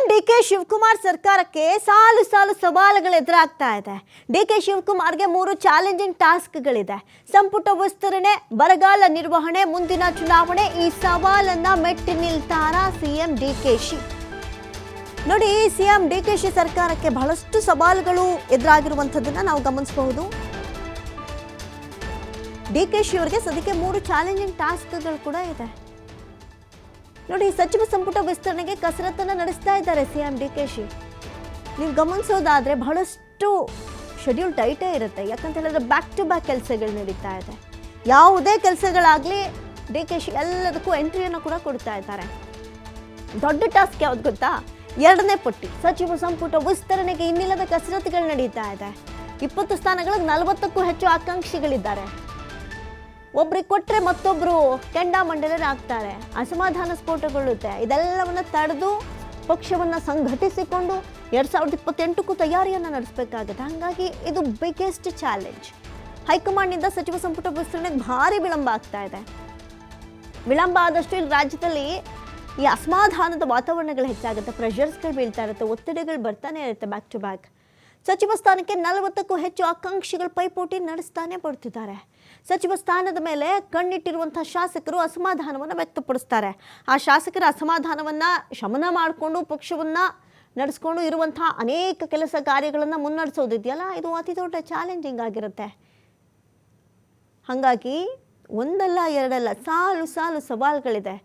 DK Shivakumar ಸರ್ಕಾರಕ್ಕೆ ಸಾಲು ಸಾಲು ಸವಾಲುಗಳು ಎದುರಾಗ್ತಾ ಇದೆ. ಡಿಕೆ ಶಿವಕುಮಾರ್ಗೆ 3 ಚಾಲೆಂಜಿಂಗ್ ಟಾಸ್ಕ್ಗಳಿದೆ. ಸಂಪುಟ ವಿಸ್ತರಣೆ, ಬರಗಾಲ ನಿರ್ವಹಣೆ, ಮುಂದಿನ ಚುನಾವಣೆ. ಈ ಸವಾಲನ್ನ ಮೆಟ್ಟಿ ನಿಲ್ತಾರಾ ಸಿಎಂ ಡಿಕೆಶಿ? ನೋಡಿ, ಸಿಎಂ ಡಿಕೆಶಿ ಸರ್ಕಾರಕ್ಕೆ ಬಹಳಷ್ಟು ಸವಾಲುಗಳು ಎದುರಾಗಿರುವಂಥದ್ದನ್ನ ನಾವು ಗಮನಿಸಬಹುದು. ಡಿಕೆಶಿ ಅವರಿಗೆ ಸದ್ಯಕ್ಕೆ 3 ಚಾಲೆಂಜಿಂಗ್ ಟಾಸ್ಕ್ಗಳು ಕೂಡ ಇದೆ. ನೋಡಿ, ಸಚಿವ ಸಂಪುಟ ವಿಸ್ತರಣೆಗೆ ಕಸರತ್ತನ್ನು ನಡೆಸ್ತಾ ಇದ್ದಾರೆ ಸಿಎಂ ಡಿಕೆಶಿ. ನೀವು ಗಮನಿಸೋದಾದ್ರೆ ಬಹಳಷ್ಟು ಶೆಡ್ಯೂಲ್ ಟೈಟೇ ಇರುತ್ತೆ. ಯಾಕಂತ ಹೇಳಿದ್ರೆ ಬ್ಯಾಕ್ ಟು ಬ್ಯಾಕ್ ಕೆಲಸಗಳು ನಡೀತಾ ಇದೆ. ಯಾವುದೇ ಕೆಲಸಗಳಾಗಲಿ ಡಿಕೆಶಿ ಎಲ್ಲದಕ್ಕೂ ಎಂಟ್ರಿಯನ್ನು ಕೂಡ ಕೊಡ್ತಾ ಇದ್ದಾರೆ. ದೊಡ್ಡ ಟಾಸ್ಕ್ ಯಾವ್ದು ಗೊತ್ತಾ? 2ನೇ ಪಟ್ಟಿ ಸಚಿವ ಸಂಪುಟ ವಿಸ್ತರಣೆಗೆ ಇನ್ನಿಲ್ಲದ ಕಸರತ್ತುಗಳು ನಡೀತಾ ಇದೆ. 20 ಸ್ಥಾನಗಳಿಗೆ 40ಕ್ಕೂ ಹೆಚ್ಚು ಆಕಾಂಕ್ಷಿಗಳಿದ್ದಾರೆ. ಒಬ್ರಿಗೆ ಕೊಟ್ಟರೆ ಮತ್ತೊಬ್ಬರು ಕೆಂಡಾಮಂಡಲರಾಗ್ತಾರೆ, ಅಸಮಾಧಾನ ಸ್ಫೋಟಗೊಳ್ಳುತ್ತೆ. ಇದೆಲ್ಲವನ್ನ ತಡೆದು ಪಕ್ಷವನ್ನು ಸಂಘಟಿಸಿಕೊಂಡು 2028ಕ್ಕೂ ತಯಾರಿಯನ್ನು ನಡೆಸಬೇಕಾಗುತ್ತೆ. ಹಾಗಾಗಿ ಇದು ಬಿಗ್ಗೆಸ್ಟ್ ಚಾಲೆಂಜ್. ಹೈಕಮಾಂಡ್ನಿಂದ ಸಚಿವ ಸಂಪುಟ ವಿಸ್ತರಣೆಗೆ ಭಾರಿ ವಿಳಂಬ ಆಗ್ತಾ ಇದೆ. ವಿಳಂಬ ಆದಷ್ಟು ಇಲ್ಲಿ ರಾಜ್ಯದಲ್ಲಿ ಈ ಅಸಮಾಧಾನದ ವಾತಾವರಣಗಳು ಹೆಚ್ಚಾಗುತ್ತೆ, ಪ್ರೆಷರ್ಸ್ಗಳು ಬೀಳ್ತಾ ಇರುತ್ತೆ, ಒತ್ತಡಗಳು ಬರ್ತಾನೆ ಇರುತ್ತೆ ಬ್ಯಾಕ್ ಟು ಬ್ಯಾಕ್. ಸಚಿವ ಸ್ಥಾನಕ್ಕೆ 40ಕ್ಕೂ ಹೆಚ್ಚು ಆಕಾಂಕ್ಷಿಗಳು ಪೈಪೋಟಿ ನಡೆಸ್ತಾನೆ ಬರ್ತಿದ್ದಾರೆ. ಸಚಿವ ಸ್ಥಾನದ ಮೇಲೆ ಕಣ್ಣಿಟ್ಟಿರುವಂಥ ಶಾಸಕರು ಅಸಮಾಧಾನವನ್ನು ವ್ಯಕ್ತಪಡಿಸ್ತಾರೆ. ಆ ಶಾಸಕರ ಅಸಮಾಧಾನವನ್ನು ಶಮನ ಮಾಡಿಕೊಂಡು ಪಕ್ಷವನ್ನು ನಡೆಸ್ಕೊಂಡು ಇರುವಂಥ ಅನೇಕ ಕೆಲಸ ಕಾರ್ಯಗಳನ್ನು ಮುನ್ನಡೆಸೋದಿದೆಯಲ್ಲ, ಇದು ಅತಿ ದೊಡ್ಡ ಚಾಲೆಂಜಿಂಗ್ ಆಗಿರುತ್ತೆ. ಹಾಗಾಗಿ ಒಂದಲ್ಲ ಎರಡಲ್ಲ ಸಾಲು ಸಾಲು ಸವಾಲುಗಳಿದೆ.